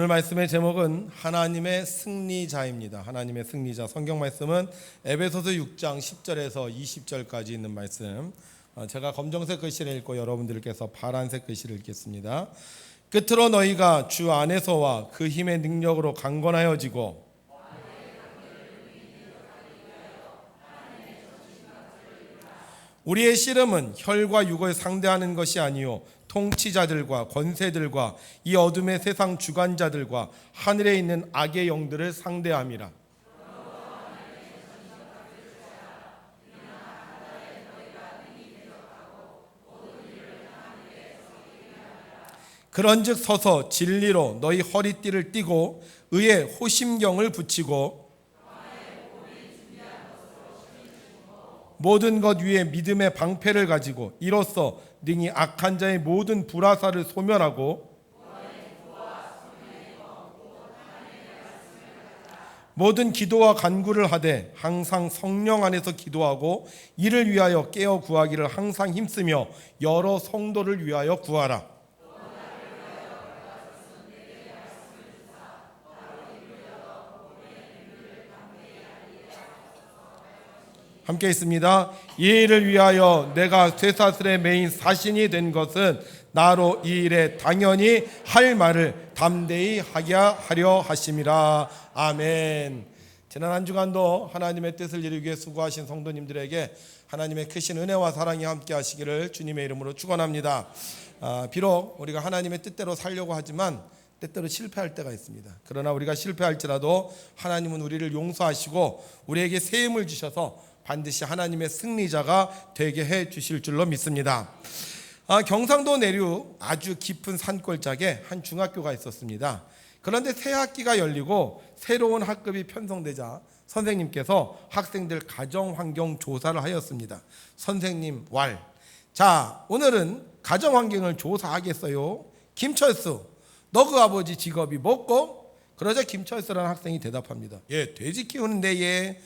오늘 말씀의 제목은 하나님의 승리자입니다. 하나님의 승리자. 성경 말씀은 에베소서 6장 10절에서 20절까지 있는 말씀. 제가 검정색 글씨를 읽고 여러분들께서 파란색 글씨를 읽겠습니다. 끝으로 너희가 주 안에서와 그 힘의 능력으로 강건하여지고 우리의 씨름은 혈과 육을 상대하는 것이 아니요 통치자들과 권세들과 이 어둠의 세상 주관자들과 하늘에 있는 악의 영들을 상대함이라. 그런즉 서서 진리로 너희 허리띠를 띠고 의의 호심경을 붙이고 모든 것 위에 믿음의 방패를 가지고 이로써 능히 악한 자의 모든 불화살을 소멸하고 모든 기도와 간구를 하되 항상 성령 안에서 기도하고 이를 위하여 깨어 구하기를 항상 힘쓰며 여러 성도를 위하여 구하라. 함께 있습니다. 이 일을 위하여 내가 쇠사슬에 매인 사신이 된 것은 나로 이 일에 당연히 할 말을 담대히 하려 하심이라. 아멘. 지난 한 주간도 하나님의 뜻을 이루기 위해 수고하신 성도님들에게 하나님의 크신 은혜와 사랑이 함께 하시기를 주님의 이름으로 축원합니다. 비록 우리가 하나님의 뜻대로 살려고 하지만 때때로 실패할 때가 있습니다. 그러나 우리가 실패할지라도 하나님은 우리를 용서하시고 우리에게 새 힘을 주셔서 반드시 하나님의 승리자가 되게 해 주실 줄로 믿습니다. 경상도 내륙 아주 깊은 산골짜기에 한 중학교가 있었습니다. 그런데 새 학기가 열리고 새로운 학급이 편성되자 선생님께서 학생들 가정환경 조사를 하였습니다. 선생님 왈, 자 오늘은 가정환경을 조사하겠어요. 김철수, 너 그 아버지 직업이 뭐고? 그러자 김철수라는 학생이 대답합니다. 예, 돼지 키우는데 예.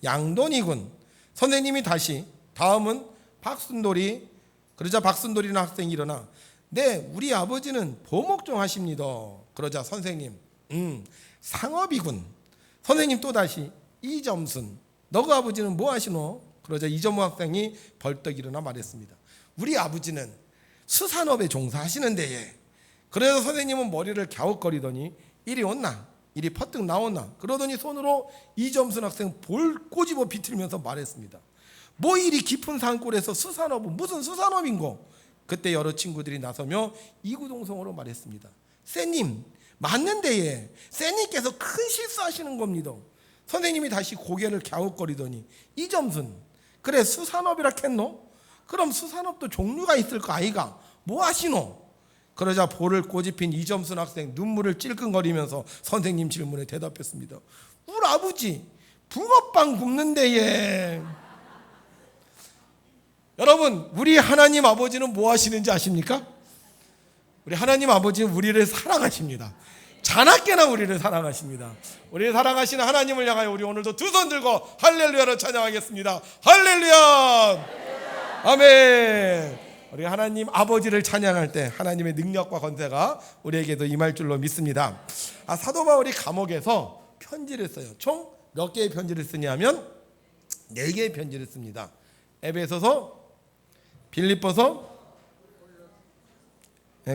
양돈이군. 선생님이 다시 다음은 박순돌이. 그러자 박순돌이라는 학생이 일어나 네, 우리 아버지는 보목종 하십니다. 그러자 선생님 상업이군. 선생님 또 다시 이점순, 너 그 아버지는 뭐 하시노? 그러자 이점무 학생이 벌떡 일어나 말했습니다. 우리 아버지는 수산업에 종사하시는데 예. 그래서 선생님은 머리를 갸웃거리더니 이리 온나? 이리 퍼뜩 나오나? 그러더니 손으로 이점순 학생 볼 꼬집어 비틀면서 말했습니다. 뭐 이리 깊은 산골에서 수산업은 무슨 수산업인고? 그때 여러 친구들이 나서며 이구동성으로 말했습니다. 쌤님 맞는데 예. 쌤님께서 큰 실수하시는 겁니다. 선생님이 다시 고개를 갸웃거리더니 이점순, 그래 수산업이라 했노? 그럼 수산업도 종류가 있을 거 아이가? 뭐 하시노? 그러자 볼을 꼬집힌 이점순 학생 눈물을 찔끔거리면서 선생님 질문에 대답했습니다. 우리 아버지 붕어빵 굽는데 예. 여러분, 우리 하나님 아버지는 뭐 하시는지 아십니까? 우리 하나님 아버지는 우리를 사랑하십니다. 자나깨나 우리를 사랑하십니다. 우리를 사랑하시는 하나님을 향하여 우리 오늘도 두 손 들고 할렐루야로 찬양하겠습니다. 할렐루야. 아멘. 우리 하나님 아버지를 찬양할 때 하나님의 능력과 권세가 우리에게도 임할 줄로 믿습니다. 사도 바울이 감옥에서 편지를 써요. 총 몇 개의 편지를 쓰냐면 4개의 편지를 씁니다. 에베소서, 빌립보서,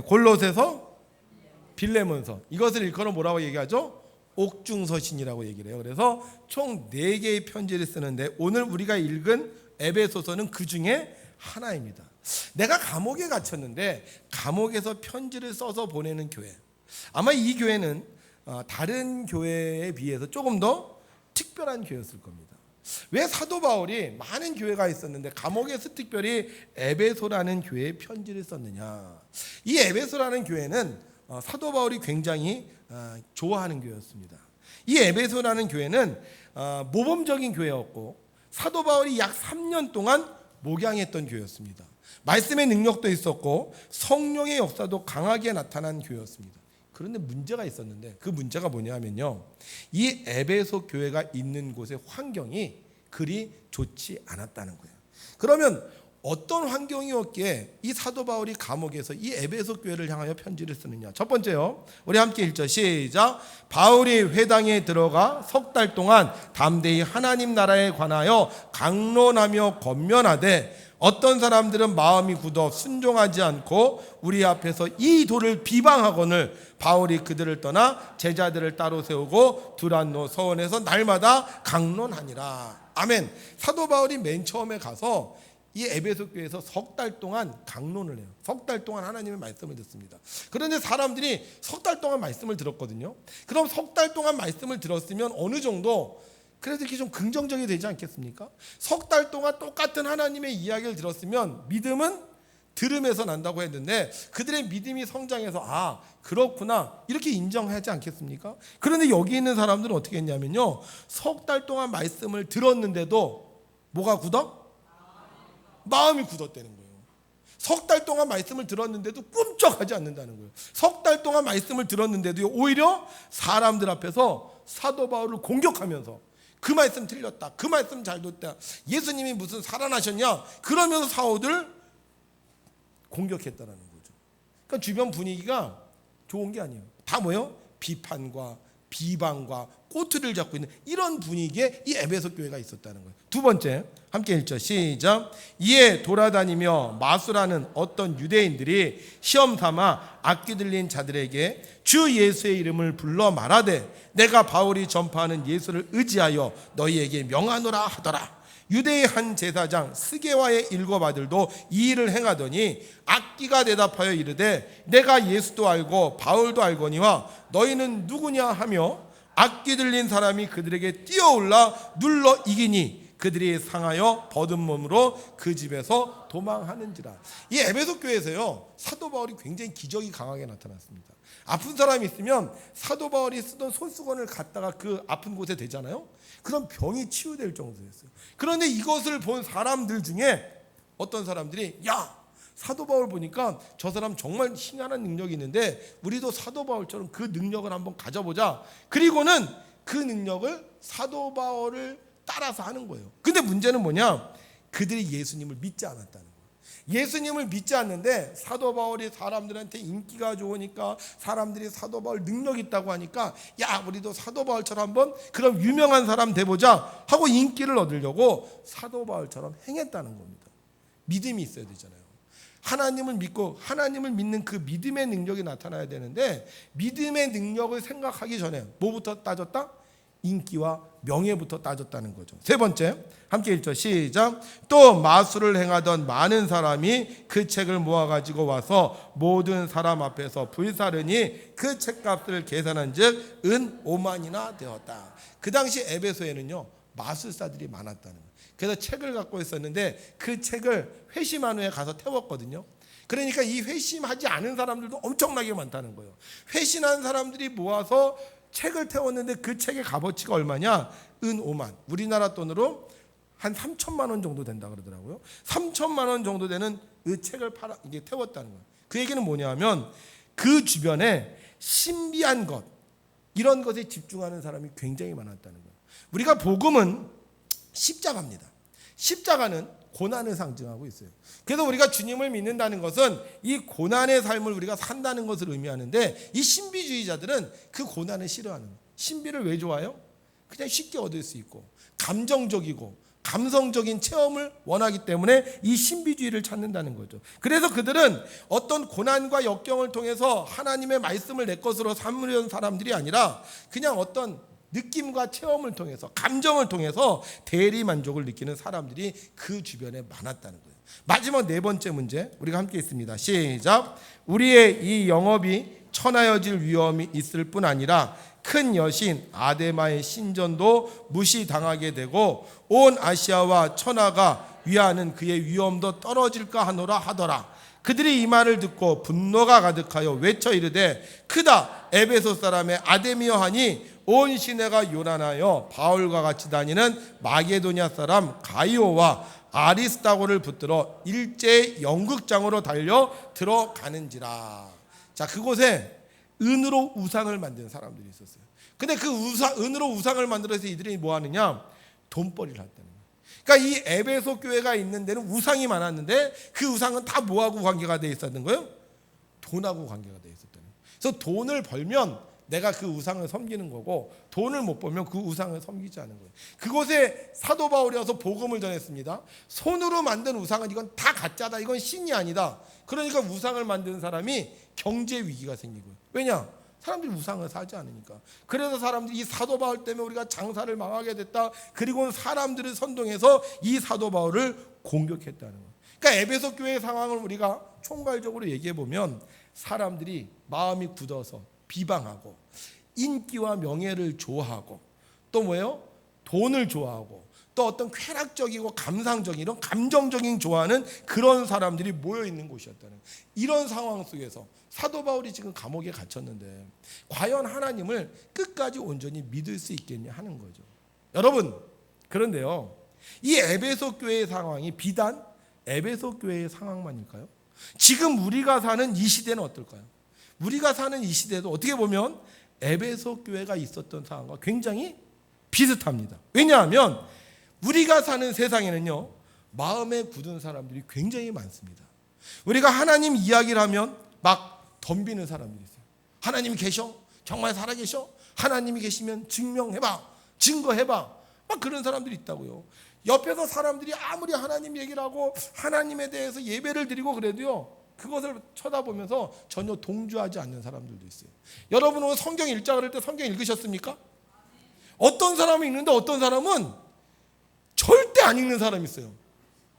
골로새서, 빌레몬서. 이것을 일컬어 뭐라고 얘기하죠? 옥중서신이라고 얘기를 해요. 그래서 총 4개의 편지를 쓰는데 오늘 우리가 읽은 에베소서는 그 중에 하나입니다. 내가 감옥에 갇혔는데 감옥에서 편지를 써서 보내는 교회. 아마 이 교회는 다른 교회에 비해서 조금 더 특별한 교회였을 겁니다. 왜 사도 바울이 많은 교회가 있었는데 감옥에서 특별히 에베소라는 교회에 편지를 썼느냐? 이 에베소라는 교회는 사도 바울이 굉장히 좋아하는 교회였습니다. 이 에베소라는 교회는 모범적인 교회였고 사도 바울이 약 3년 동안 목양했던 교회였습니다. 말씀의 능력도 있었고 성령의 역사도 강하게 나타난 교회였습니다. 그런데 문제가 있었는데 그 문제가 뭐냐면요, 이 에베소 교회가 있는 곳의 환경이 그리 좋지 않았다는 거예요. 그러면 어떤 환경이었기에 이 사도 바울이 감옥에서 이 에베소 교회를 향하여 편지를 쓰느냐. 첫 번째요, 우리 함께 읽죠. 시작. 바울이 회당에 들어가 석 달 동안 담대히 하나님 나라에 관하여 강론하며 권면하되 어떤 사람들은 마음이 굳어 순종하지 않고 우리 앞에서 이 도를 비방하거늘 바울이 그들을 떠나 제자들을 따로 세우고 두란노 서원에서 날마다 강론하니라. 아멘. 사도 바울이 맨 처음에 가서 이 에베소 교회에서 석 달 동안 강론을 해요. 석 달 동안 하나님의 말씀을 듣습니다. 그런데 사람들이 석 달 동안 말씀을 들었거든요. 그럼 석 달 동안 말씀을 들었으면 어느 정도 그래도 이렇게 좀 긍정적이 되지 않겠습니까? 석 달 동안 똑같은 하나님의 이야기를 들었으면 믿음은 들음에서 난다고 했는데 그들의 믿음이 성장해서 아 그렇구나 이렇게 인정하지 않겠습니까? 그런데 여기 있는 사람들은 어떻게 했냐면요, 석 달 동안 말씀을 들었는데도 뭐가 굳어? 마음이 굳었다는 거예요. 석 달 동안 말씀을 들었는데도 꿈쩍하지 않는다는 거예요. 석 달 동안 말씀을 들었는데도 오히려 사람들 앞에서 사도 바울을 공격하면서 그 말씀 틀렸다, 그 말씀 잘 듣다, 예수님이 무슨 살아나셨냐 그러면서 사도들 공격했다라는 거죠. 그러니까 주변 분위기가 좋은 게 아니에요. 다 뭐예요? 비판과 비방과 꼬투리를 잡고 있는 이런 분위기에 이 에베소 교회가 있었다는 거예요. 두 번째, 함께 읽죠. 시작. 이에 돌아다니며 마술하는 어떤 유대인들이 시험 삼아 악기 들린 자들에게 주 예수의 이름을 불러 말하되 내가 바울이 전파하는 예수를 의지하여 너희에게 명하노라 하더라. 유대의 한 제사장 스게와의 일곱 아들도 이 일을 행하더니 악기가 대답하여 이르되 내가 예수도 알고 바울도 알거니와 너희는 누구냐 하며 악기 들린 사람이 그들에게 뛰어올라 눌러 이기니 그들이 상하여 벗은 몸으로 그 집에서 도망하는지라. 이 에베소 교회에서요, 사도 바울이 굉장히 기적이 강하게 나타났습니다. 아픈 사람이 있으면 사도 바울이 쓰던 손수건을 갖다가 그 아픈 곳에 대잖아요. 그럼 병이 치유될 정도였어요. 그런데 이것을 본 사람들 중에 어떤 사람들이 야, 사도 바울 보니까 저 사람 정말 희한한 능력이 있는데 우리도 사도 바울처럼 그 능력을 한번 가져보자. 그리고는 그 능력을 사도 바울을 따라서 하는 거예요. 근데 문제는 뭐냐? 그들이 예수님을 믿지 않았다는 거예요. 예수님을 믿지 않는데 사도 바울이 사람들한테 인기가 좋으니까 사람들이 사도 바울 능력 있다고 하니까 야, 우리도 사도 바울처럼 한번 그럼 유명한 사람 돼보자 하고 인기를 얻으려고 사도 바울처럼 행했다는 겁니다. 믿음이 있어야 되잖아요. 하나님을 믿고 하나님을 믿는 그 믿음의 능력이 나타나야 되는데 믿음의 능력을 생각하기 전에 뭐부터 따졌다? 인기와 명예부터 따졌다는 거죠. 세 번째, 함께 읽죠. 시작. 또 마술을 행하던 많은 사람이 그 책을 모아가지고 와서 모든 사람 앞에서 불사르니 그 책값을 계산한즉 은 5만이나 되었다. 그 당시 에베소에는요, 마술사들이 많았다는 거예요. 그래서 책을 갖고 있었는데 그 책을 회심한 후에 가서 태웠거든요. 그러니까 이 회심하지 않은 사람들도 엄청나게 많다는 거예요. 회심한 사람들이 모아서 책을 태웠는데 그 책의 값어치가 얼마냐? 은 5만. 우리나라 돈으로 한 3천만 원 정도 된다 그러더라고요. 3천만 원 정도 되는 그 책을 이게 태웠다는 거예요. 그 얘기는 뭐냐면 그 주변에 신비한 것, 이런 것에 집중하는 사람이 굉장히 많았다는 거예요. 우리가 복음은 십자가입니다. 십자가는 고난을 상징하고 있어요. 그래서 우리가 주님을 믿는다는 것은 이 고난의 삶을 우리가 산다는 것을 의미하는데 이 신비주의자들은 그 고난을 싫어하는 거예요. 신비를 왜 좋아해요? 그냥 쉽게 얻을 수 있고 감정적이고 감성적인 체험을 원하기 때문에 이 신비주의를 찾는다는 거죠. 그래서 그들은 어떤 고난과 역경을 통해서 하나님의 말씀을 내 것으로 삼으려는 사람들이 아니라 그냥 어떤 느낌과 체험을 통해서 감정을 통해서 대리 만족을 느끼는 사람들이 그 주변에 많았다는 거예요. 마지막 네 번째 문제 우리가 함께 있습니다. 시작. 우리의 이 영업이 천하여질 위험이 있을 뿐 아니라 큰 여신 아데마의 신전도 무시당하게 되고 온 아시아와 천하가 위하는 그의 위엄도 떨어질까 하노라 하더라. 그들이 이 말을 듣고 분노가 가득하여 외쳐 이르되 크다 에베소 사람의 아데미여 하니 온 시내가 요란하여 바울과 같이 다니는 마게도냐 사람 가이오와 아리스다고를 붙들어 일제의 연극장으로 달려 들어가는지라. 자, 그곳에 은으로 우상을 만든 사람들이 있었어요. 근데 그 은으로 우상을 만들어서 이들이 뭐 하느냐? 돈벌이를 했다는 거예요. 그러니까 이 에베소 교회가 있는 데는 우상이 많았는데 그 우상은 다 뭐하고 관계가 돼 있었는 거예요? 돈하고 관계가 돼 있었다는 거예요. 그래서 돈을 벌면 내가 그 우상을 섬기는 거고 돈을 못 벌면 그 우상을 섬기지 않는 거예요. 그곳에 사도 바울이 와서 복음을 전했습니다. 손으로 만든 우상은 이건 다 가짜다. 이건 신이 아니다. 그러니까 우상을 만드는 사람이 경제 위기가 생기고요. 왜냐? 사람들이 우상을 사지 않으니까. 그래서 사람들이 이 사도 바울 때문에 우리가 장사를 망하게 됐다. 그리고 사람들을 선동해서 이 사도 바울을 공격했다는 거예요. 그러니까 에베소 교회의 상황을 우리가 총괄적으로 얘기해 보면 사람들이 마음이 굳어서 비방하고 인기와 명예를 좋아하고 또 뭐예요? 돈을 좋아하고 또 어떤 쾌락적이고 감상적인 이런 감정적인 좋아하는 그런 사람들이 모여 있는 곳이었다는 이런 상황 속에서 사도 바울이 지금 감옥에 갇혔는데 과연 하나님을 끝까지 온전히 믿을 수 있겠냐 하는 거죠. 여러분, 그런데요, 이 에베소 교회의 상황이 비단 에베소 교회의 상황만일까요? 지금 우리가 사는 이 시대는 어떨까요? 우리가 사는 이 시대도 어떻게 보면 에베소 교회가 있었던 상황과 굉장히 비슷합니다. 왜냐하면 우리가 사는 세상에는요, 마음에 굳은 사람들이 굉장히 많습니다. 우리가 하나님 이야기를 하면 막 덤비는 사람들이 있어요. 하나님이 계셔? 정말 살아계셔? 하나님이 계시면 증명해봐, 증거해봐, 막 그런 사람들이 있다고요. 옆에서 사람들이 아무리 하나님 얘기를 하고 하나님에 대해서 예배를 드리고 그래도요, 그것을 쳐다보면서 전혀 동조하지 않는 사람들도 있어요. 여러분은 성경 읽자 그럴 때 성경 읽으셨습니까? 어떤 사람은 읽는데 어떤 사람은 절대 안 읽는 사람이 있어요.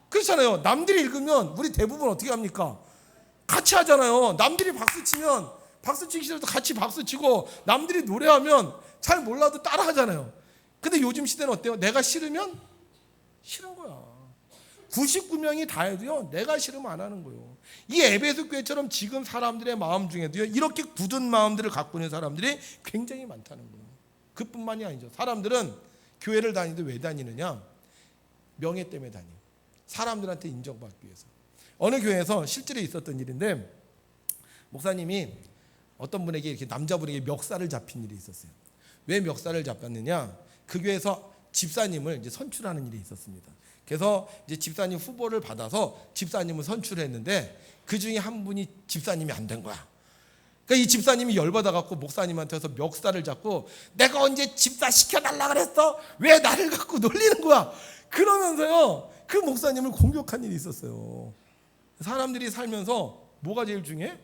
그렇잖아요. 남들이 읽으면 우리 대부분 어떻게 합니까? 같이 하잖아요. 남들이 박수 치면 박수 치기 싫어도 같이 박수 치고 남들이 노래하면 잘 몰라도 따라 하잖아요. 근데 요즘 시대는 어때요? 내가 싫으면 싫은 거야. 99명이 다 해도요, 내가 싫으면 안 하는 거예요. 이 에베소 교회처럼 지금 사람들의 마음 중에도요, 이렇게 굳은 마음들을 갖고 있는 사람들이 굉장히 많다는 거예요. 그뿐만이 아니죠. 사람들은 교회를 다니는데 왜 다니느냐? 명예 때문에 다니고 사람들한테 인정받기 위해서. 어느 교회에서 실제로 있었던 일인데 목사님이 어떤 분에게 이렇게 남자분에게 멱살을 잡힌 일이 있었어요. 왜 멱살을 잡았느냐? 그 교회에서 집사님을 이제 선출하는 일이 있었습니다. 그래서 이제 집사님 후보를 받아서 집사님을 선출했는데 그 중에 한 분이 집사님이 안 된 거야. 그러니까 이 집사님이 열받아 갖고 목사님한테서 멱살을 잡고 내가 언제 집사 시켜달라 그랬어? 왜 나를 갖고 놀리는 거야? 그러면서요, 그 목사님을 공격한 일이 있었어요. 사람들이 살면서 뭐가 제일 중요해?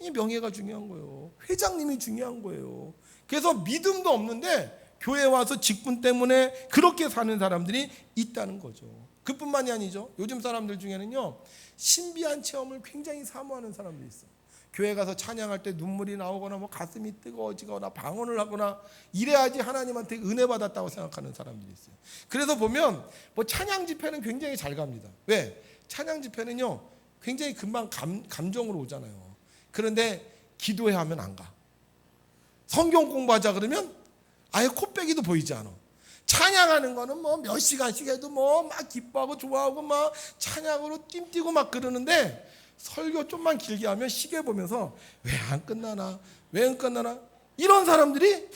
이 명예가 중요한 거예요. 회장님이 중요한 거예요. 그래서 믿음도 없는데 교회에 와서 직분 때문에 그렇게 사는 사람들이 있다는 거죠. 그뿐만이 아니죠. 요즘 사람들 중에는요, 신비한 체험을 굉장히 사모하는 사람들이 있어요. 교회 가서 찬양할 때 눈물이 나오거나 뭐 가슴이 뜨거워지거나 방언을 하거나 이래야지 하나님한테 은혜 받았다고 생각하는 사람들이 있어요. 그래서 보면 뭐 찬양 집회는 굉장히 잘 갑니다. 왜? 찬양 집회는요, 굉장히 금방 감정으로 오잖아요. 그런데 기도해 하면 안 가. 성경 공부하자 그러면 아예 코빼기도 보이지 않아. 찬양하는 거는 뭐 몇 시간씩 해도 뭐 막 기뻐하고 좋아하고 막 찬양으로 뜀뛰고 막 그러는데 설교 좀만 길게 하면 시계 보면서 왜 안 끝나나? 왜 안 끝나나? 이런 사람들이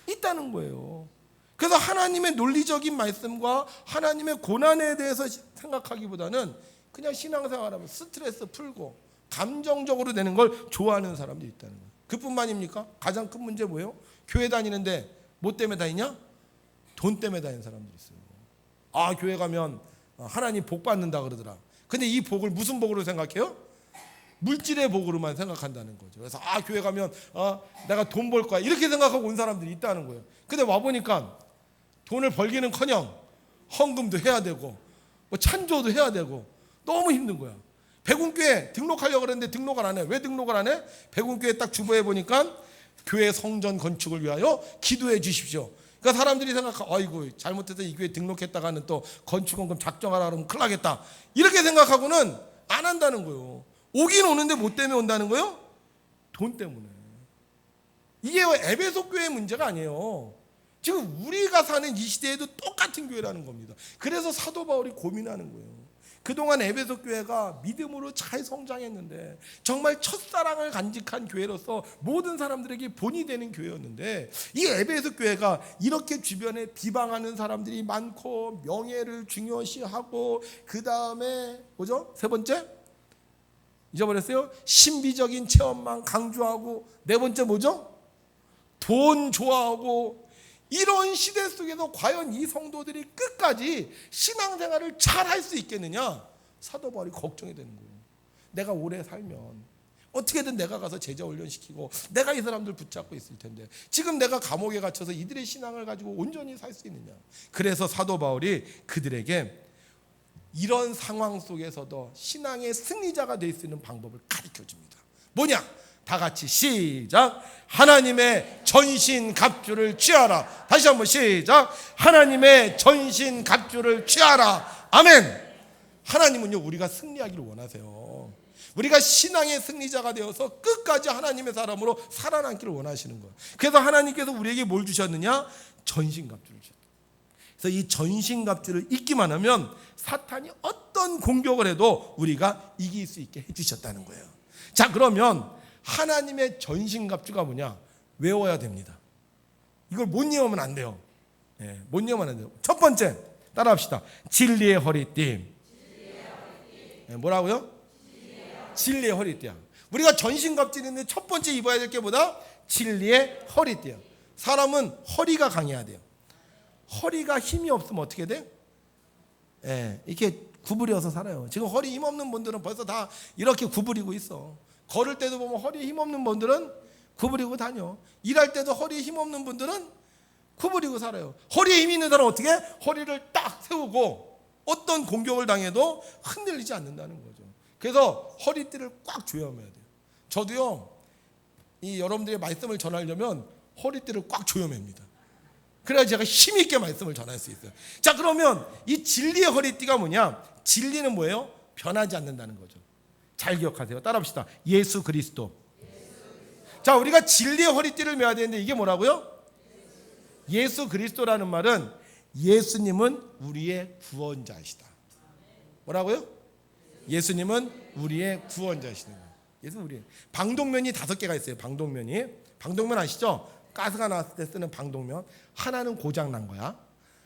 있다는 거예요. 그래서 하나님의 논리적인 말씀과 하나님의 고난에 대해서 생각하기보다는 그냥 신앙생활하면 스트레스 풀고 감정적으로 되는 걸 좋아하는 사람들이 있다는 거예요. 그뿐만입니까? 가장 큰 문제 뭐예요? 교회 다니는데 뭐 때문에 다니냐? 돈 때문에 다니는 사람들이 있어요. 아, 교회 가면 하나님 복 받는다 그러더라. 근데 이 복을 무슨 복으로 생각해요? 물질의 복으로만 생각한다는 거죠. 그래서 교회 가면 내가 돈 벌 거야 이렇게 생각하고 온 사람들이 있다는 거예요. 근데 와보니까 돈을 벌기는커녕 헌금도 해야 되고 뭐 찬조도 해야 되고 너무 힘든 거야. 백운교회 등록하려고 그랬는데 등록을 안 해. 왜 등록을 안 해? 백운교회 딱 주보에 보니까 교회 성전 건축을 위하여 기도해 주십시오. 그러니까 사람들이 생각하고 아이고 잘못해서 이 교회 등록했다가는 또 건축원금 작정하라 그러면 큰일 나겠다 이렇게 생각하고는 안 한다는 거예요. 오긴 오는데 뭐 때문에 온다는 거예요? 돈 때문에. 이게 에베소 교회의 문제가 아니에요. 지금 우리가 사는 이 시대에도 똑같은 교회라는 겁니다. 그래서 사도 바울이 고민하는 거예요. 그동안 에베소 교회가 믿음으로 잘 성장했는데 정말 첫사랑을 간직한 교회로서 모든 사람들에게 본이 되는 교회였는데, 이 에베소 교회가 이렇게 주변에 비방하는 사람들이 많고 명예를 중요시하고, 그 다음에 뭐죠? 세 번째 잊어버렸어요? 신비적인 체험만 강조하고, 네 번째 뭐죠? 돈 좋아하고, 이런 시대 속에서 과연 이 성도들이 끝까지 신앙생활을 잘 할 수 있겠느냐? 사도 바울이 걱정이 되는 거예요. 내가 오래 살면 어떻게든 내가 가서 제자 훈련시키고 내가 이 사람들 붙잡고 있을 텐데, 지금 내가 감옥에 갇혀서 이들의 신앙을 가지고 온전히 살 수 있느냐? 그래서 사도 바울이 그들에게 이런 상황 속에서도 신앙의 승리자가 될 수 있는 방법을 가르쳐 줍니다. 뭐냐? 다 같이 시작. 하나님의 전신갑주를 취하라. 다시 한번 시작. 하나님의 전신갑주를 취하라. 아멘. 하나님은요, 우리가 승리하기를 원하세요. 우리가 신앙의 승리자가 되어서 끝까지 하나님의 사람으로 살아남기를 원하시는 거예요. 그래서 하나님께서 우리에게 뭘 주셨느냐? 전신갑주를 주셨어요. 그래서 이 전신갑주를 입기만 하면 사탄이 어떤 공격을 해도 우리가 이길 수 있게 해주셨다는 거예요. 자, 그러면 하나님의 전신갑주가 뭐냐? 외워야 됩니다. 이걸 못 외우면 안 돼요. 못 외우면 안 돼요. 첫 번째 따라합시다. 진리의 허리띠. 뭐라고요? 진리의 허리띠야. 우리가 전신갑주인데 첫 번째 입어야 될 게 뭐다? 진리의 허리띠야. 사람은 허리가 강해야 돼요. 허리가 힘이 없으면 어떻게 돼? 이렇게 구부려서 살아요. 지금 허리 힘 없는 분들은 벌써 다 이렇게 구부리고 있어. 걸을 때도 보면 허리에 힘 없는 분들은 구부리고 다녀. 일할 때도 허리에 힘 없는 분들은 구부리고 살아요. 허리에 힘 있는 사람은 어떻게? 허리를 딱 세우고 어떤 공격을 당해도 흔들리지 않는다는 거죠. 그래서 허리띠를 꽉 조여매야 돼요. 저도요, 이 여러분들의 말씀을 전하려면 허리띠를 꽉 조여맵니다. 그래야 제가 힘있게 말씀을 전할 수 있어요. 자, 그러면 이 진리의 허리띠가 뭐냐? 진리는 뭐예요? 변하지 않는다는 거죠. 잘 기억하세요. 따라합시다. 예수 그리스도. 자, 우리가 진리의 허리띠를 매야 되는데 이게 뭐라고요? 예수 그리스도라는 말은 예수님은 우리의 구원자이시다. 뭐라고요? 예수님은 우리의 구원자이시다. 예수 우리. 방독면이 5개가 있어요. 방독면 아시죠? 가스가 나왔을 때 쓰는 방독면. 하나는 고장 난 거야.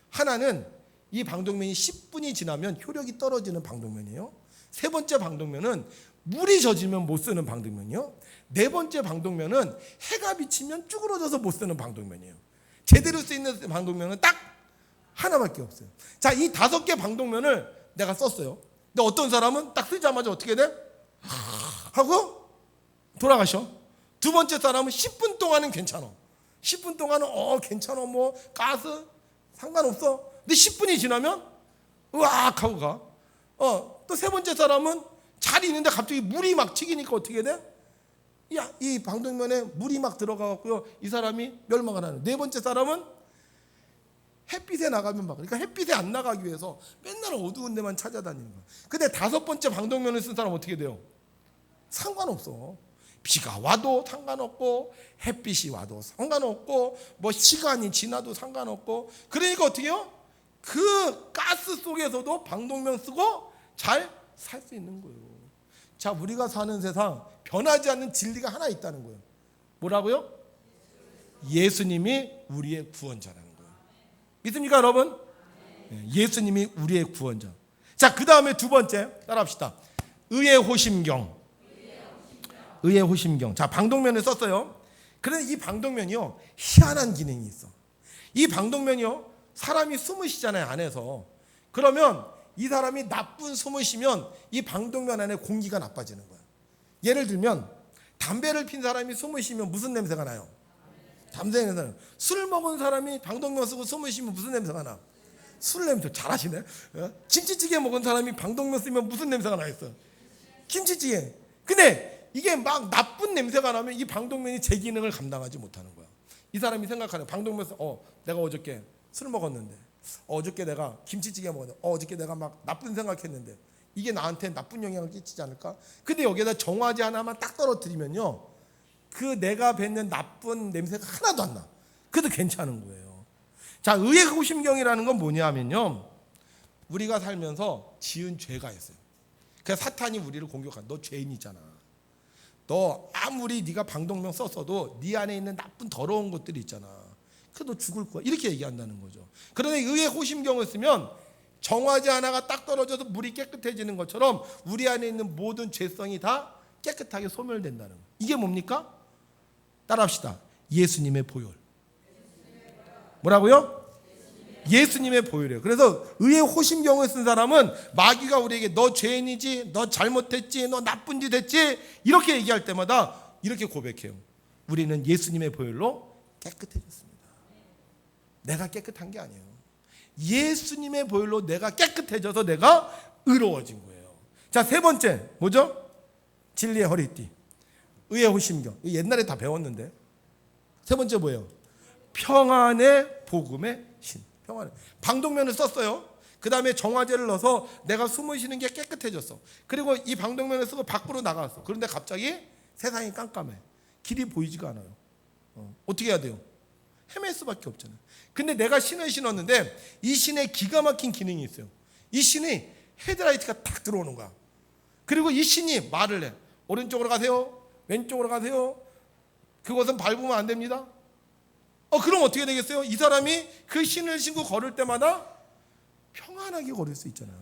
하나는 이 방독면이 10분이 지나면 효력이 떨어지는 방독면이에요. 세 번째 방독면은 물이 젖으면 못 쓰는 방독면이요. 네 번째 방독면은 해가 비치면 쭈그러져서 못 쓰는 방독면이에요. 제대로 쓰이는 방독면은 딱 하나밖에 없어요. 자, 이 5개 방독면을 내가 썼어요. 근데 어떤 사람은 딱 쓰자마자 어떻게 돼? 하고 돌아가셔. 두 번째 사람은 10분 동안은 괜찮아. 10분 동안은 괜찮아, 뭐 가스 상관없어. 근데 10분이 지나면 으악 하고 가. 또 세 번째 사람은 잘 있는데 갑자기 물이 막 튀기니까 어떻게 돼? 이 방독면에 물이 막 들어가고요, 이 사람이 멸망을 하는. 네 번째 사람은 햇빛에 나가면 막, 그러니까 햇빛에 안 나가기 위해서 맨날 어두운 데만 찾아다니는 거야. 근데 5번째 방독면을 쓴 사람은 어떻게 돼요? 상관없어. 비가 와도 상관없고 햇빛이 와도 상관없고 뭐 시간이 지나도 상관없고. 그러니까 어떻게 해요? 그 가스 속에서도 방독면 쓰고 잘 살 수 있는 거예요. 자, 우리가 사는 세상 변하지 않는 진리가 하나 있다는 거예요. 뭐라고요? 예수님이 우리의 구원자라는 거예요. 믿습니까, 여러분? 예수님이 우리의 구원자. 자, 그 다음에 두 번째 따라합시다. 의의 호심경. 의의 호심경. 자, 방독면을 썼어요. 그런데 이 방독면이요, 희한한 기능이 있어. 이 방독면이요, 사람이 숨을 쉬잖아요, 안에서. 그러면 이 사람이 나쁜 숨을 쉬면 이 방독면 안에 공기가 나빠지는 거야. 예를 들면 담배를 핀 사람이 숨을 쉬면 무슨 냄새가 나요? 담배 냄새가 나요. 술 먹은 사람이 방독면 쓰고 숨을 쉬면 무슨 냄새가 나? 술 냄새. 잘하시네. 김치찌개 먹은 사람이 방독면 쓰면 무슨 냄새가 나겠어? 김치찌개. 근데 이게 막 나쁜 냄새가 나면 이 방독면이 제 기능을 감당하지 못하는 거야. 이 사람이 생각하는 방독면 내가 어저께 술 먹었는데, 어저께 내가 김치찌개 먹었는데, 어저께 내가 막 나쁜 생각했는데 이게 나한테 나쁜 영향을 끼치지 않을까? 근데 여기에다 정화제 하나만 딱 떨어뜨리면요, 그 내가 뱉는 나쁜 냄새가 하나도 안 나. 그래도 괜찮은 거예요. 자, 의의 호심경이라는 건 뭐냐면요, 우리가 살면서 지은 죄가 있어요. 그래서 사탄이 우리를 공격한다. 너 죄인이잖아. 너 아무리 네가 방독면 썼어도 네 안에 있는 나쁜 더러운 것들이 있잖아. 그래도 너 죽을 거야. 이렇게 얘기한다는 거죠. 그런데 의의 호심경을 쓰면 정화제 하나가 딱 떨어져서 물이 깨끗해지는 것처럼 우리 안에 있는 모든 죄성이 다 깨끗하게 소멸된다는 거예요. 이게 뭡니까? 따라합시다. 예수님의 보혈. 뭐라고요? 예수님의 보혈이에요. 그래서 의의 호심경을 쓴 사람은 마귀가 우리에게 너 죄인이지, 너 잘못했지, 너 나쁜 짓 했지 이렇게 얘기할 때마다 이렇게 고백해요. 우리는 예수님의 보혈로 깨끗해졌습니다. 내가 깨끗한 게 아니에요. 예수님의 보혈로 내가 깨끗해져서 내가 의로워진 거예요. 자, 세 번째 뭐죠? 진리의 허리띠. 의의 호심경. 옛날에 다 배웠는데. 세 번째 뭐예요? 평안의 복음의 신. 평안의. 방독면을 썼어요. 그 다음에 정화제를 넣어서 내가 숨을 쉬는 게 깨끗해졌어. 그리고 이 방독면을 쓰고 밖으로 나갔어. 그런데 갑자기 세상이 깜깜해. 길이 보이지가 않아요. 어떻게 해야 돼요? 헤맬 수밖에 없잖아요. 근데 내가 신을 신었는데 이 신에 기가 막힌 기능이 있어요. 이 신이 헤드라이트가 딱 들어오는 거야. 그리고 이 신이 말을 해. 오른쪽으로 가세요. 왼쪽으로 가세요. 그것은 밟으면 안 됩니다. 그럼 어떻게 되겠어요? 이 사람이 그 신을 신고 걸을 때마다 평안하게 걸을 수 있잖아요.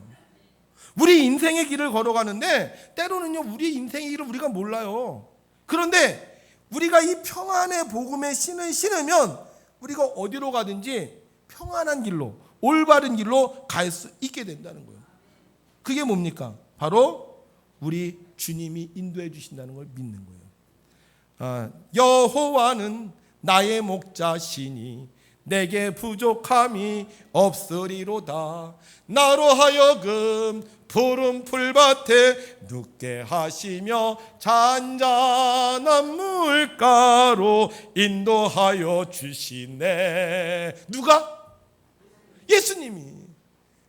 우리 인생의 길을 걸어가는데 때로는요 우리 인생의 길을 우리가 몰라요. 그런데 우리가 이 평안의 복음의 신을 신으면 우리가 어디로 가든지 평안한 길로, 올바른 길로 갈 수 있게 된다는 거예요. 그게 뭡니까? 바로 우리 주님이 인도해 주신다는 걸 믿는 거예요. 여호와는 나의 목자시니 내게 부족함이 없으리로다. 나로 하여금 푸른 풀밭에 눕게 하시며 잔잔한 물가로 인도하여 주시네. 누가? 예수님이.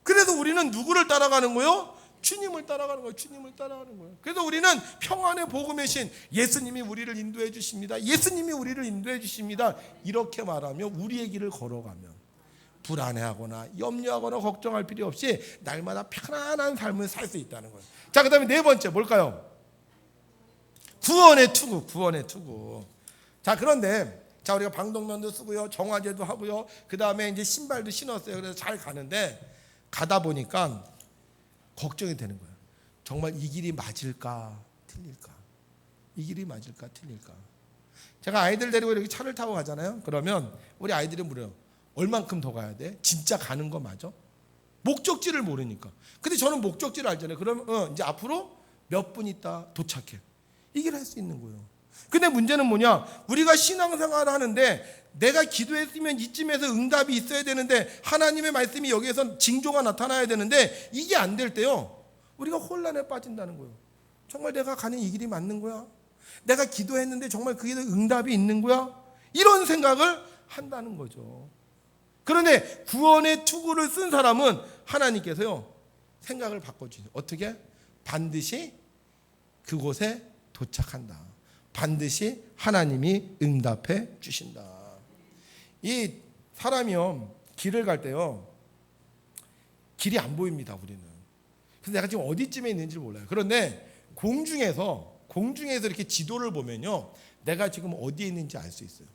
그래서 우리는 누구를 따라가는 거예요? 주님을 따라가는 거예요. 주님을 따라가는 거예요. 그래서 우리는 평안의 복음의 신 예수님이 우리를 인도해 주십니다. 예수님이 우리를 인도해 주십니다. 이렇게 말하며 우리의 길을 걸어가면 불안해하거나 염려하거나 걱정할 필요 없이 날마다 편안한 삶을 살 수 있다는 거예요. 자, 그 다음에 네 번째 뭘까요? 구원의 투구. 구원의 투구. 자, 그런데 자, 우리가 방독면도 쓰고요, 정화제도 하고요, 그 다음에 이제 신발도 신었어요. 그래서 잘 가는데 가다 보니까 걱정이 되는 거예요. 정말 이 길이 맞을까 틀릴까? 이 길이 맞을까 틀릴까? 제가 아이들 데리고 이렇게 차를 타고 가잖아요. 그러면 우리 아이들이 물어요. 얼만큼 더 가야 돼? 진짜 가는 거 맞아? 목적지를 모르니까. 근데 저는 목적지를 알잖아요. 그러면 이제 앞으로 몇 분 있다 도착해. 이 길을 할 수 있는 거예요. 근데 문제는 뭐냐? 우리가 신앙생활을 하는데 내가 기도했으면 이쯤에서 응답이 있어야 되는데 하나님의 말씀이 여기에서 징조가 나타나야 되는데 이게 안 될 때요 우리가 혼란에 빠진다는 거예요. 정말 내가 가는 이 길이 맞는 거야? 내가 기도했는데 정말 그게 응답이 있는 거야? 이런 생각을 한다는 거죠. 그런데 구원의 투구를 쓴 사람은 하나님께서요 생각을 바꿔주세요. 어떻게? 반드시 그곳에 도착한다. 반드시 하나님이 응답해 주신다. 이 사람이요 길을 갈 때요 길이 안 보입니다. 우리는. 그래서 내가 지금 어디쯤에 있는지 몰라요. 그런데 공중에서 이렇게 지도를 보면요 내가 지금 어디에 있는지 알 수 있어요.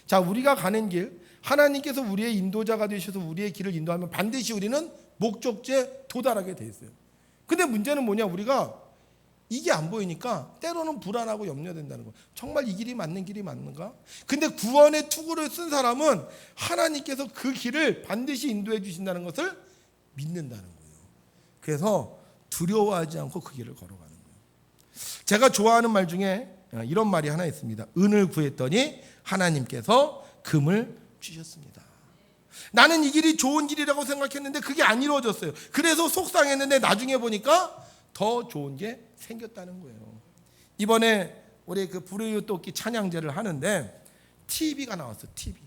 자, 우리가 가는 길 하나님께서 우리의 인도자가 되셔서 우리의 길을 인도하면 반드시 우리는 목적지에 도달하게 돼 있어요. 근데 문제는 뭐냐? 우리가 이게 안 보이니까 때로는 불안하고 염려된다는 거예요. 정말 이 길이 맞는 길이 맞는가? 근데 구원의 투구를 쓴 사람은 하나님께서 그 길을 반드시 인도해 주신다는 것을 믿는다는 거예요. 그래서 두려워하지 않고 그 길을 걸어가는 거예요. 제가 좋아하는 말 중에 이런 말이 하나 있습니다. 은을 구했더니 하나님께서 금을 주셨습니다. 나는 이 길이 좋은 길이라고 생각했는데 그게 안 이루어졌어요. 그래서 속상했는데 나중에 보니까 더 좋은 게 생겼다는 거예요. 이번에 우리 그 불의 토끼 찬양제를 하는데 TV가 나왔어. TV.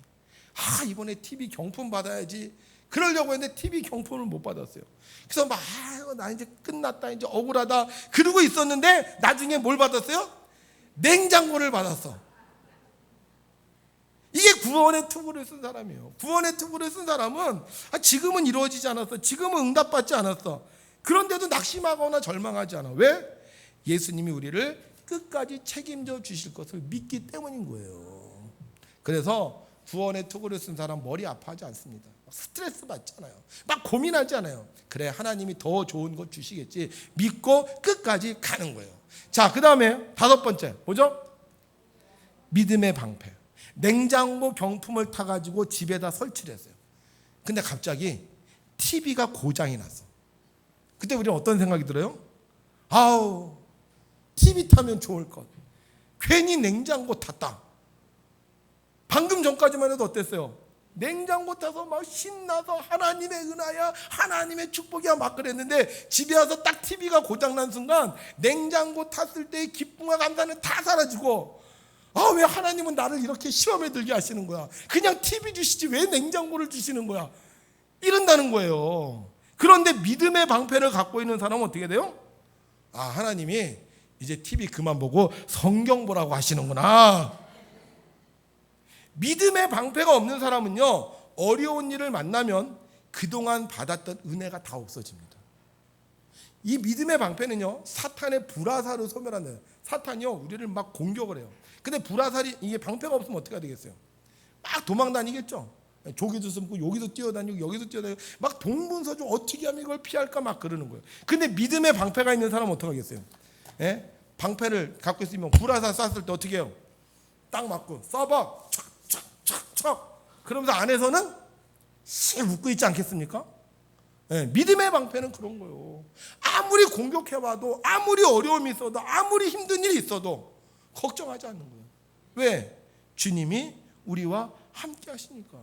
이번에 TV 경품 받아야지. 그러려고 했는데 TV 경품을 못 받았어요. 그래서 막 나 이제 끝났다, 이제 억울하다 그러고 있었는데 나중에 뭘 받았어요? 냉장고를 받았어. 이게 구원의 투구를 쓴 사람이에요. 구원의 투구를 쓴 사람은 지금은 이루어지지 않았어. 지금은 응답받지 않았어. 그런데도 낙심하거나 절망하지 않아. 왜? 예수님이 우리를 끝까지 책임져 주실 것을 믿기 때문인 거예요. 그래서 구원의 투구를 쓴 사람 머리 아파하지 않습니다. 스트레스 받잖아요. 막 고민하지 않아요. 그래, 하나님이 더 좋은 것 주시겠지 믿고 끝까지 가는 거예요. 자, 그 다음에 5번째 뭐죠? 믿음의 방패. 냉장고 경품을 타가지고 집에다 설치를 했어요. 근데 갑자기 TV가 고장이 났어. 그때 우리는 어떤 생각이 들어요? 아우, TV 타면 좋을 것. 괜히 냉장고 탔다. 방금 전까지만 해도 어땠어요? 냉장고 타서 막 신나서 하나님의 은하야, 하나님의 축복이야 막 그랬는데 집에 와서 딱 TV가 고장난 순간 냉장고 탔을 때의 기쁨과 감사는 다 사라지고, 왜 하나님은 나를 이렇게 시험에 들게 하시는 거야? 그냥 TV 주시지 왜 냉장고를 주시는 거야? 이런다는 거예요. 그런데 믿음의 방패를 갖고 있는 사람은 어떻게 돼요? 하나님이 이제 TV 그만 보고 성경 보라고 하시는구나. 믿음의 방패가 없는 사람은요, 어려운 일을 만나면 그동안 받았던 은혜가 다 없어집니다. 이 믿음의 방패는요, 사탄의 불화살을 소멸한다. 사탄이요, 우리를 막 공격을 해요. 근데 불화살이, 이게 방패가 없으면 어떻게 되겠어요? 막 도망 다니겠죠. 저기도 숨고 여기도 뛰어다니고 여기도 뛰어다니고 막 동분서주 어떻게 하면 이걸 피할까 막 그러는 거예요. 근데 믿음의 방패가 있는 사람은 어떻게 하겠어요? 예? 방패를 갖고 있으면 불화살 쐈을 때 어떻게 해요? 딱 맞고 써봐 척척척척 그러면서 안에서는 씩 웃고 있지 않겠습니까? 예, 믿음의 방패는 그런 거예요. 아무리 공격해봐도, 아무리 어려움이 있어도, 아무리 힘든 일이 있어도 걱정하지 않는 거예요. 왜? 주님이 우리와 함께 하시니까.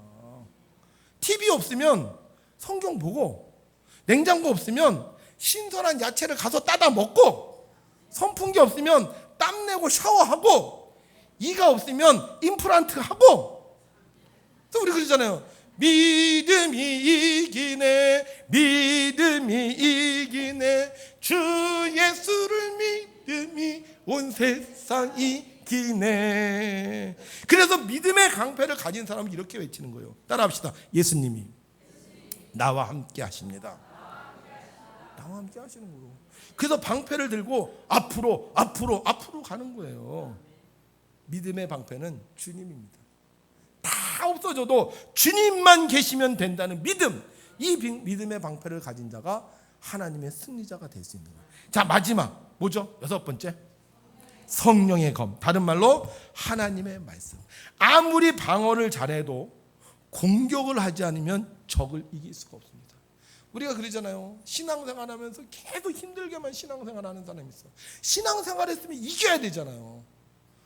TV 없으면 성경 보고, 냉장고 없으면 신선한 야채를 가서 따다 먹고, 선풍기 없으면 땀내고 샤워하고, 이가 없으면 임플란트 하고. 그래서 우리 그러잖아요. 믿음이 이기네, 믿음이 이기네, 주 예수를 믿음이 온 세상 이기네. 그래서 믿음의 강패를 가진 사람은 이렇게 외치는 거예요. 따라합시다. 예수님이 나와 함께 하십니다. 나와 함께 하시는 거예요. 그래서 방패를 들고 앞으로 가는 거예요. 믿음의 방패는 주님입니다. 다 없어져도 주님만 계시면 된다는 믿음, 이 믿음의 방패를 가진 자가 하나님의 승리자가 될 수 있는 거예요. 자, 마지막 뭐죠? 6번째, 성령의 검. 다른 말로 하나님의 말씀. 아무리 방어를 잘해도 공격을 하지 않으면 적을 이길 수가 없습니다. 우리가 그러잖아요. 신앙생활 하면서 계속 힘들게만 신앙생활 하는 사람이 있어. 신앙생활 했으면 이겨야 되잖아요.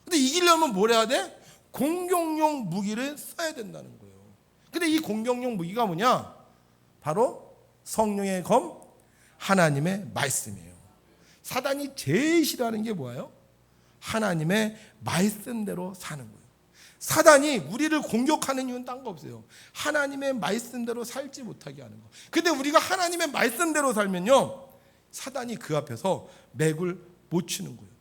근데 이기려면 뭘 해야 돼? 공격용 무기를 써야 된다는 거예요. 근데 이 공격용 무기가 뭐냐? 바로 성령의 검, 하나님의 말씀이에요. 사단이 제일 싫어하는 게 뭐예요? 하나님의 말씀대로 사는 거예요. 사단이 우리를 공격하는 이유는 딴 거 없어요. 하나님의 말씀대로 살지 못하게 하는 거. 근데 우리가 하나님의 말씀대로 살면요, 사단이 그 앞에서 맥을 못 추는 거예요.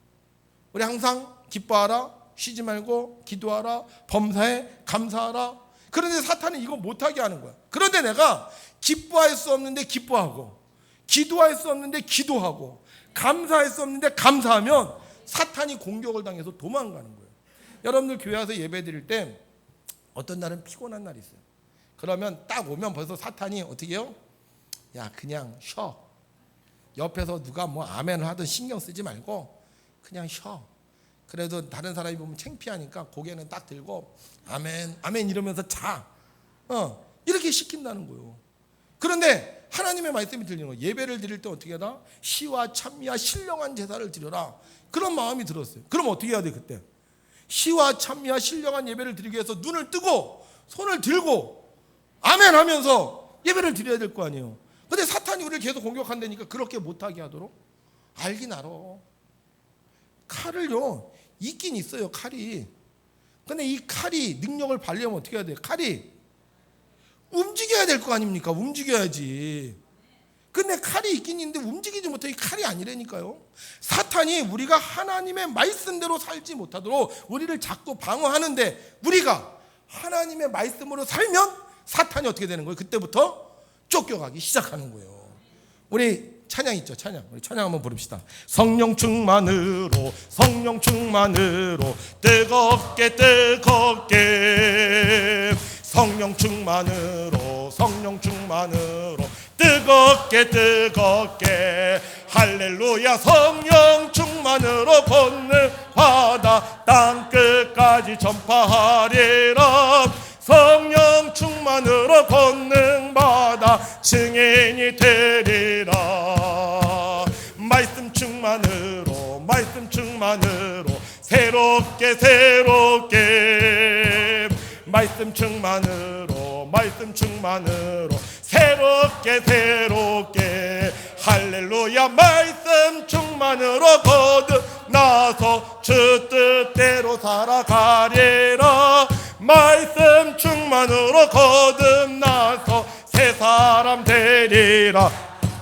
우리 항상 기뻐하라, 쉬지 말고 기도하라, 범사에 감사하라. 그런데 사탄은 이거 못하게 하는 거야. 그런데 내가 기뻐할 수 없는데 기뻐하고, 기도할 수 없는데 기도하고, 감사할 수 없는데 감사하면 사탄이 공격을 당해서 도망가는 거예요. 여러분들 교회 와서 예배 드릴 때 어떤 날은 피곤한 날이 있어요. 그러면 딱 오면 벌써 사탄이 어떻게 해요? 야, 그냥 쉬어. 옆에서 누가 뭐 아멘을 하든 신경 쓰지 말고 그냥 쉬어. 그래도 다른 사람이 보면 창피하니까 고개는 딱 들고 아멘 아멘 이러면서 자. 이렇게 시킨다는 거예요. 그런데 하나님의 말씀이 들리는 거예요. 예배를 드릴 때 어떻게 하다? 시와 찬미와 신령한 제사를 드려라. 그런 마음이 들었어요. 그럼 어떻게 해야 돼 그때? 시와 찬미와 신령한 예배를 드리기 위해서 눈을 뜨고 손을 들고 아멘 하면서 예배를 드려야 될 거 아니에요. 근데 사탄이 우리를 계속 공격한다니까 그렇게 못하게 하도록 알긴 알아. 칼을요, 있긴 있어요, 칼이. 근데 이 칼이 능력을 발휘하면 어떻게 해야 돼요? 칼이 움직여야 될 거 아닙니까? 움직여야지. 근데 칼이 있긴 있는데 움직이지 못해. 이 칼이 아니라니까요. 사탄이 우리가 하나님의 말씀대로 살지 못하도록 우리를 자꾸 방어하는데, 우리가 하나님의 말씀으로 살면 사탄이 어떻게 되는 거예요? 그때부터 쫓겨가기 시작하는 거예요. 우리 찬양 있죠? 찬양. 우리 찬양 한번 부릅시다. 성령 충만으로 성령 충만으로 뜨겁게 뜨겁게 성령 충만으로 성령 충만으로 뜨겁게 뜨겁게 할렐루야. 성령 충만으로 걷는 바다 땅끝까지 전파하리라. 성령 충만으로 걷는 바다 증인이 되리라. 말씀 충만으로 말씀 충만으로 새롭게 새롭게 말씀 충만으로 말씀 충만으로 새롭게 새롭게 할렐루야. 말씀 충만으로 거듭나서 주 뜻대로 살아가리라. 말씀 충만으로 거듭나서 새 사람 되리라.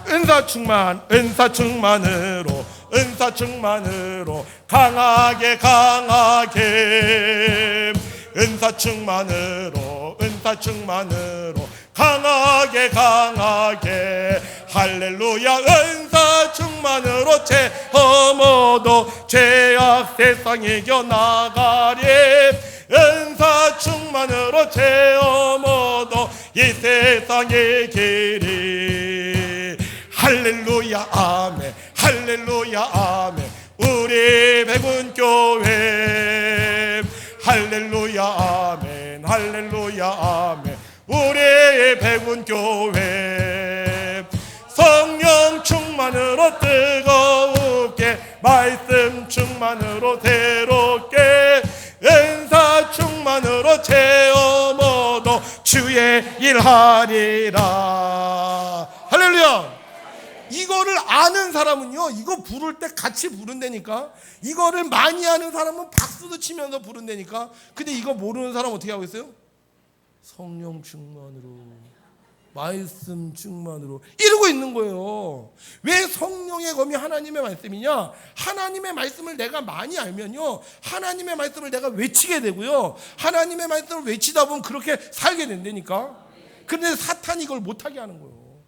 은사 충만 은사 충만으로 은사 충만으로 강하게 강하게 은사 충만으로 은사 충만으로 강하게 강하게 할렐루야. 은사 충만으로 체험 얻어 죄악 세상 이겨나가리. 은사 충만으로 체험 얻어 이 세상의 길이 할렐루야 아멘 할렐루야 아멘. 우리 백운교회 할렐루야 아멘 할렐루야 아멘. 우리 백운교회 성령 충만으로 뜨겁게 말씀 충만으로 새롭게 은사 충만으로 체험 얻어 주의 일하리라. 할렐루야. 이거를 아는 사람은요, 이거 부를 때 같이 부른다니까. 이거를 많이 아는 사람은 박수도 치면서 부른다니까. 근데 이거 모르는 사람 어떻게 하고 있어요? 성령 충만으로 말씀 충만으로 이러고 있는 거예요. 왜 성령의 검이 하나님의 말씀이냐? 하나님의 말씀을 내가 많이 알면요, 하나님의 말씀을 내가 외치게 되고요, 하나님의 말씀을 외치다 보면 그렇게 살게 된다니까. 그런데 사탄이 이걸 못하게 하는 거예요.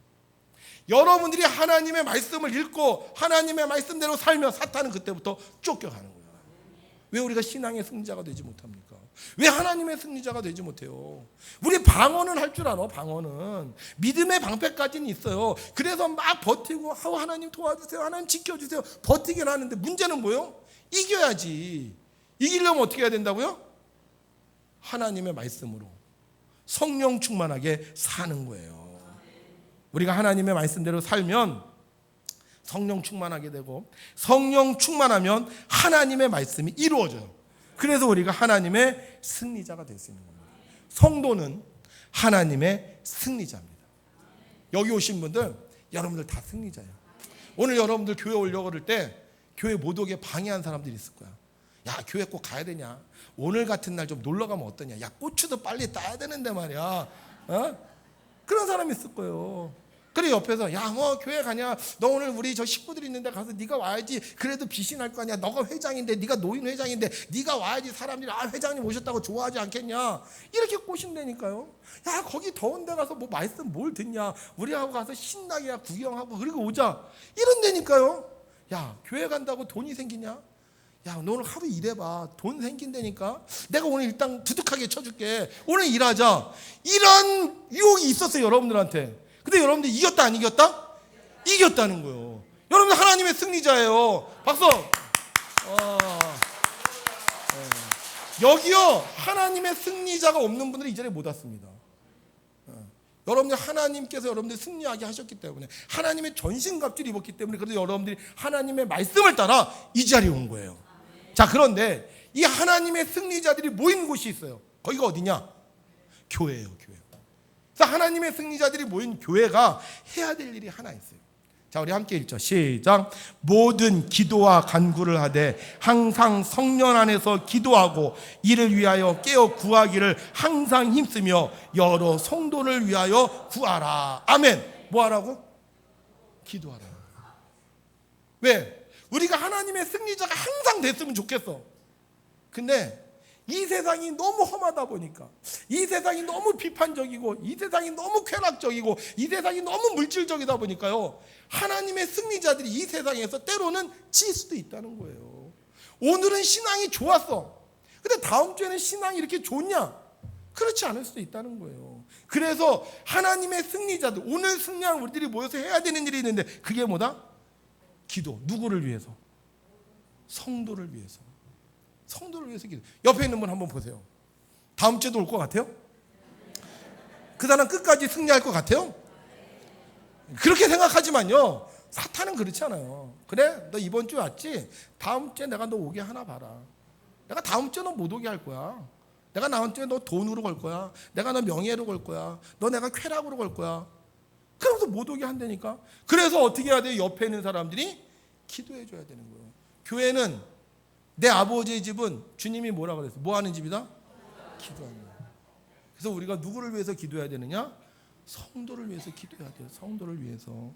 여러분들이 하나님의 말씀을 읽고 하나님의 말씀대로 살면 사탄은 그때부터 쫓겨가는 거예요. 왜 우리가 신앙의 승리자가 되지 못합니까? 왜 하나님의 승리자가 되지 못해요? 우리 방언은 할 줄 알아. 방언은 믿음의 방패까지는 있어요. 그래서 막 버티고 하나님 도와주세요, 하나님 지켜주세요, 버티긴 하는데 문제는 뭐예요? 이겨야지. 이기려면 어떻게 해야 된다고요? 하나님의 말씀으로 성령 충만하게 사는 거예요. 우리가 하나님의 말씀대로 살면 성령 충만하게 되고, 성령 충만하면 하나님의 말씀이 이루어져요. 그래서 우리가 하나님의 승리자가 될 수 있는 겁니다. 성도는 하나님의 승리자입니다. 여기 오신 분들, 여러분들 다 승리자예요. 오늘 여러분들 교회 오려고 그럴 때 교회 못 오게 방해한 사람들이 있을 거야. 야, 교회 꼭 가야 되냐? 오늘 같은 날 좀 놀러 가면 어떠냐? 야, 고추도 빨리 따야 되는데 말이야. 그런 사람이 있을 거예요. 그래, 옆에서 야, 교회 가냐? 너 오늘 우리 저 식구들이 있는데 가서 네가 와야지. 그래도 빛이 날 거 아니야. 너가 회장인데, 네가 노인 회장인데 네가 와야지. 사람들이 회장님 오셨다고 좋아하지 않겠냐? 이렇게 꼬신다니까요. 야, 거기 더운 데 가서 뭐 말씀 뭘 듣냐? 우리하고 가서 신나게 구경하고 그리고 오자. 이런다니까요. 야, 교회 간다고 돈이 생기냐? 야, 너 오늘 하루 일해봐. 돈 생긴다니까. 내가 오늘 일단 두둑하게 쳐줄게. 오늘 일하자. 이런 유혹이 있었어요, 여러분들한테. 근데 여러분들 이겼다 안 이겼다? 이겼다는 거예요. 여러분들 하나님의 승리자예요. 박수. 여기요, 하나님의 승리자가 없는 분들이 이 자리에 못 왔습니다. 여러분들 하나님께서 여러분들 승리하게 하셨기 때문에, 하나님의 전신갑주를 입었기 때문에, 그래서 여러분들이 하나님의 말씀을 따라 이 자리에 온 거예요. 자, 그런데 이 하나님의 승리자들이 모인 곳이 있어요. 거기가 어디냐? 교회예요, 교회. 그래서 하나님의 승리자들이 모인 교회가 해야 될 일이 하나 있어요. 자, 우리 함께 읽죠. 시작. 모든 기도와 간구를 하되 항상 성령 안에서 기도하고 이를 위하여 깨어 구하기를 항상 힘쓰며 여러 성도를 위하여 구하라. 아멘. 뭐 하라고? 기도하라. 왜? 우리가 하나님의 승리자가 항상 됐으면 좋겠어. 근데 이 세상이 너무 험하다 보니까, 이 세상이 너무 비판적이고, 이 세상이 너무 쾌락적이고, 이 세상이 너무 물질적이다 보니까요, 하나님의 승리자들이 이 세상에서 때로는 질 수도 있다는 거예요. 오늘은 신앙이 좋았어. 근데 다음 주에는 신앙이 이렇게 좋냐? 그렇지 않을 수도 있다는 거예요. 그래서 하나님의 승리자들, 오늘 승리한 우리들이 모여서 해야 되는 일이 있는데, 그게 뭐다? 기도. 누구를 위해서? 성도를 위해서. 성도를 위해서 기도. 옆에 있는 분 한번 보세요. 다음 주에도 올 것 같아요? 그 사람 끝까지 승리할 것 같아요? 그렇게 생각하지만요, 사탄은 그렇지 않아요. 그래, 너 이번 주 왔지? 다음 주에 내가 너 오게 하나 봐라. 내가 다음 주에 너 못 오게 할 거야. 내가 다음 주에 너 돈으로 걸 거야. 내가 너 명예로 걸 거야. 너 내가 쾌락으로 걸 거야. 그러면서 못 오게 한다니까. 그래서 어떻게 해야 돼요? 옆에 있는 사람들이 기도해 줘야 되는 거예요. 교회는, 내 아버지의 집은 주님이 뭐라 그랬어요? 뭐 하는 집이다? 기도하는 거예요. 그래서 우리가 누구를 위해서 기도해야 되느냐? 성도를 위해서 기도해야 돼요. 성도를 위해서.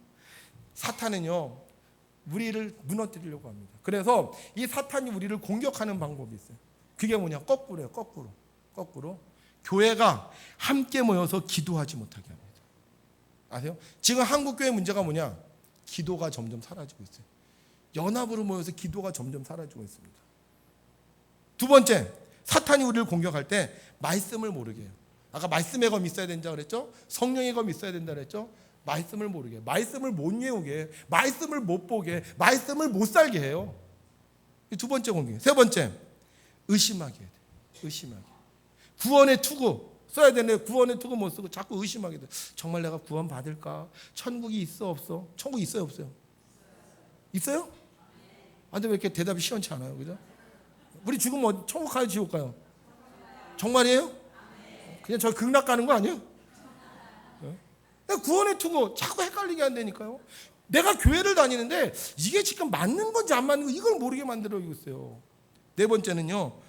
사탄은요, 우리를 무너뜨리려고 합니다. 그래서 이 사탄이 우리를 공격하는 방법이 있어요. 그게 뭐냐? 거꾸로예요. 거꾸로. 교회가 함께 모여서 기도하지 못하게 합니다. 아세요? 지금 한국교회 문제가 뭐냐? 기도가 점점 사라지고 있어요. 연합으로 모여서 기도가 점점 사라지고 있습니다. 두 번째, 사탄이 우리를 공격할 때 말씀을 모르게 해요. 아까 말씀의 검이 있어야 된다고 그랬죠? 성령의 검이 있어야 된다고 그랬죠? 말씀을 모르게 해요. 말씀을 못 외우게 해요. 말씀을 못 보게 해요. 말씀을 못 살게 해요. 이 두 번째 공격. 세 번째, 의심하게 해야 돼요. 의심하게. 구원의 투구 써야 되는데 구원의 투구 못 쓰고 자꾸 의심하게 돼. 정말 내가 구원 받을까? 천국이 있어 없어? 천국 있어요 없어요? 있어요? 근데 왜 이렇게 대답이 시원치 않아요? 그죠? 우리 죽으면 천국 가요 지옥 가요? 정말이에요? 그냥 저 극락 가는 거 아니에요? 구원의 투구 자꾸 헷갈리게 한다니까요. 내가 교회를 다니는데 이게 지금 맞는 건지 안 맞는 건지 이걸 모르게 만들어주고 있어요. 네 번째는요,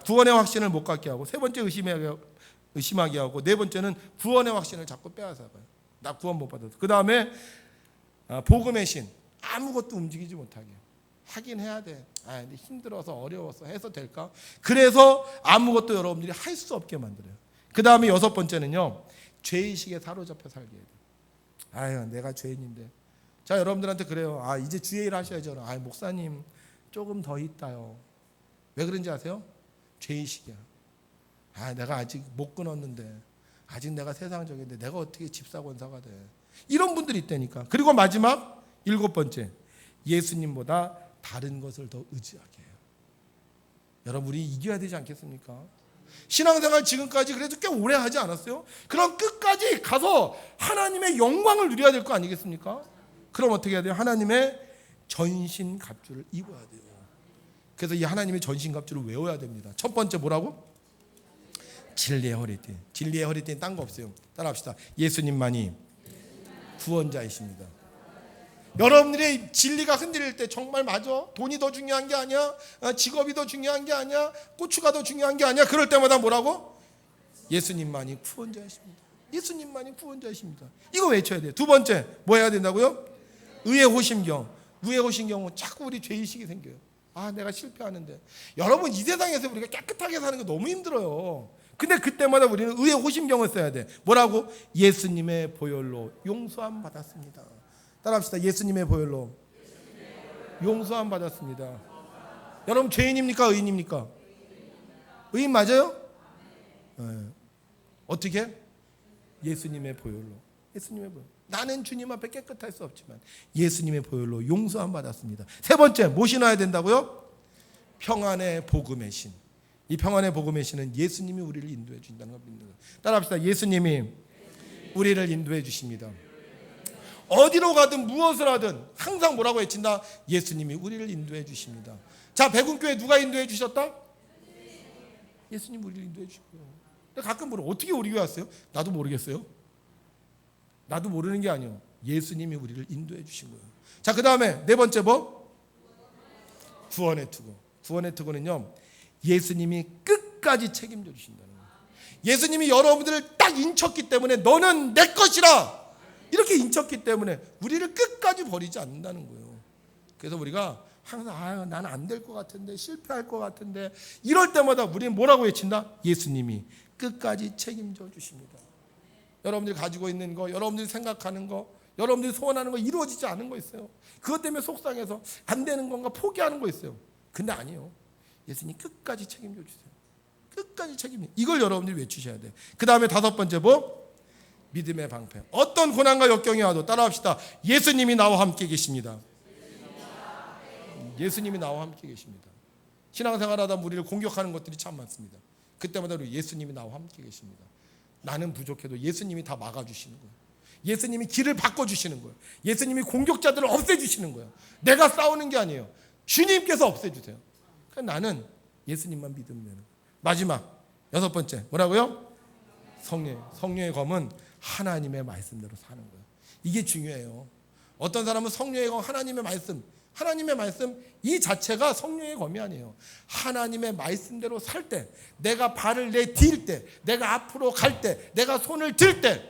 구원의 확신을 못 갖게 하고, 세 번째 의심하게 하고, 네 번째는 구원의 확신을 자꾸 빼앗아가요. 나 구원 못 받았어. 그 다음에 복음의 신, 아무것도 움직이지 못하게 하긴 해야 돼. 근데 힘들어서 어려워서 해서 될까? 그래서 아무것도 여러분들이 할 수 없게 만들어요. 그 다음에 여섯 번째는요, 죄의식에 사로잡혀 살게 해요. 내가 죄인인데. 자, 여러분들한테 그래요. 이제 주의 일 하셔야죠. 목사님 조금 더 있다요. 왜 그런지 아세요? 죄의식이야. 내가 아직 못 끊었는데, 아직 내가 세상적인데 내가 어떻게 집사권사가 돼. 이런 분들이 있다니까. 그리고 마지막 일곱 번째, 예수님보다 다른 것을 더 의지하게 해요. 여러분, 우리 이겨야 되지 않겠습니까? 신앙생활 지금까지 그래도 꽤 오래 하지 않았어요? 그럼 끝까지 가서 하나님의 영광을 누려야 될 거 아니겠습니까? 그럼 어떻게 해야 돼요? 하나님의 전신갑주를 입어야 돼요. 그래서 이 하나님의 전신갑주를 외워야 됩니다. 첫 번째 뭐라고? 진리의 허리띠. 진리의 허리띠는 딴 거 없어요. 따라합시다. 예수님만이 구원자이십니다. 여러분들의 진리가 흔들릴 때 정말 맞아? 돈이 더 중요한 게 아니야? 직업이 더 중요한 게 아니야? 고추가 더 중요한 게 아니야? 그럴 때마다 뭐라고? 예수님만이 구원자이십니다. 예수님만이 구원자이십니다. 이거 외쳐야 돼요. 두 번째 뭐 해야 된다고요? 의의 호심경. 의의 호심경은 자꾸 우리 죄의식이 생겨요. 내가 실패하는데. 여러분, 이 세상에서 우리가 깨끗하게 사는 거 너무 힘들어요. 근데 그때마다 우리는 의의 호심경을 써야 돼. 뭐라고? 예수님의 보혈로 용서함 받았습니다. 따라합시다. 예수님의 보혈로 용서함 받았습니다. 여러분, 죄인입니까? 의인입니까? 의인 맞아요? 네. 어떻게? 예수님의 보혈로. 예수님의 보혈. 나는 주님 앞에 깨끗할 수 없지만 예수님의 보혈로 용서함 받았습니다. 세 번째, 뭐 신어야 된다고요? 평안의 복음의 신. 이 평안의 복음의 신은 예수님이 우리를 인도해 주신다는 걸 믿는 거예요. 따라합시다. 예수님이 우리를 인도해 주십니다. 어디로 가든 무엇을 하든 항상 뭐라고 외친다? 예수님이 우리를 인도해 주십니다. 자, 백운교회 누가 인도해 주셨다? 예수님 우리를 인도해 주시고요. 근데 가끔 물어, 어떻게 우리 교회 왔어요? 나도 모르겠어요. 나도 모르는 게 아니에요. 예수님이 우리를 인도해 주신 거예요. 자, 그 다음에 네 번째 뭐? 구원의 투구. 구원의 투구는요, 예수님이 끝까지 책임져 주신다는 거예요. 예수님이 여러분들을 딱 인쳤기 때문에 너는 내 것이라 이렇게 인쳤기 때문에 우리를 끝까지 버리지 않는다는 거예요. 그래서 우리가 항상 나는 안 될 것 같은데, 실패할 것 같은데, 이럴 때마다 우리는 뭐라고 외친다? 예수님이 끝까지 책임져 주십니다. 여러분들이 가지고 있는 거, 여러분들이 생각하는 거, 여러분들이 소원하는 거 이루어지지 않은 거 있어요. 그것 때문에 속상해서 안 되는 건가 포기하는 거 있어요. 근데 아니요, 예수님 끝까지 책임져 주세요. 끝까지 책임져. 이걸 여러분들이 외치셔야 돼요. 그 다음에 5번째 법, 믿음의 방패. 어떤 고난과 역경이 와도 따라합시다. 예수님이 나와 함께 계십니다. 예수님이 나와 함께 계십니다. 신앙생활하다 우리를 공격하는 것들이 참 많습니다. 그때마다 우리 예수님이 나와 함께 계십니다. 나는 부족해도 예수님이 다 막아주시는 거예요. 예수님이 길을 바꿔주시는 거예요. 예수님이 공격자들을 없애주시는 거예요. 내가 싸우는 게 아니에요. 주님께서 없애주세요. 나는 예수님만 믿으면 되는 거예요. 마지막 6번째 뭐라고요? 성령의 검은 하나님의 말씀대로 사는 거예요. 이게 중요해요. 어떤 사람은 성령의 검, 하나님의 말씀 이 자체가 성령의 검이 아니에요. 하나님의 말씀대로 살 때, 내가 발을 내디딜 때, 내가 앞으로 갈 때, 내가 손을 들 때,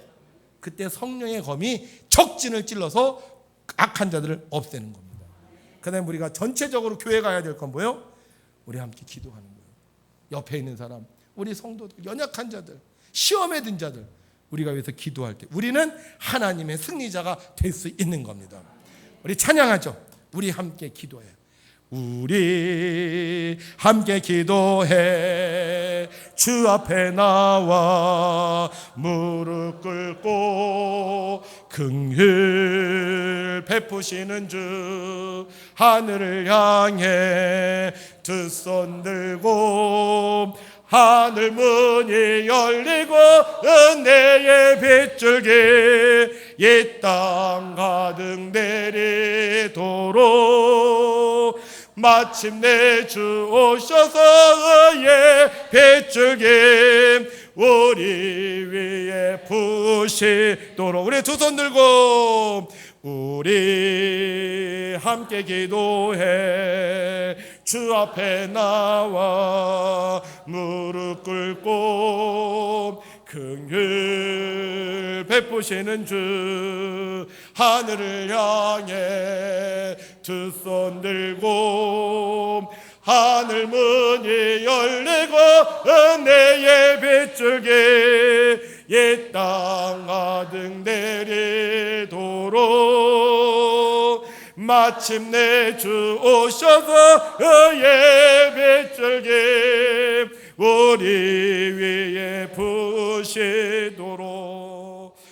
그때 성령의 검이 적진을 찔러서 악한 자들을 없애는 겁니다. 그 다음에 우리가 전체적으로 교회 가야 될 건 뭐예요? 우리 함께 기도하는 거예요. 옆에 있는 사람, 우리 성도들, 연약한 자들, 시험에 든 자들, 우리가 위해서 기도할 때 우리는 하나님의 승리자가 될 수 있는 겁니다. 우리 찬양하죠. 우리 함께 기도해. 우리 함께 기도해. 주 앞에 나와 무릎 꿇고 긍휼 베푸시는 주 하늘을 향해 두 손 들고 하늘 문이 열리고 은혜의 빗줄기 이 땅 가득 내리도록 마침내 주 오셔서 의의 빗줄기 우리 위에 부시도록. 우리 두 손 들고 우리 함께 기도해. 주 앞에 나와 무릎 꿇고 긍휼 베푸시는 주 하늘을 향해 두 손 들고 하늘 문이 열리고 은혜의 빗줄기 이 땅 가득 내리도록 마침내 주 오셔서 의의 빗줄기 우리 위에 부시도록.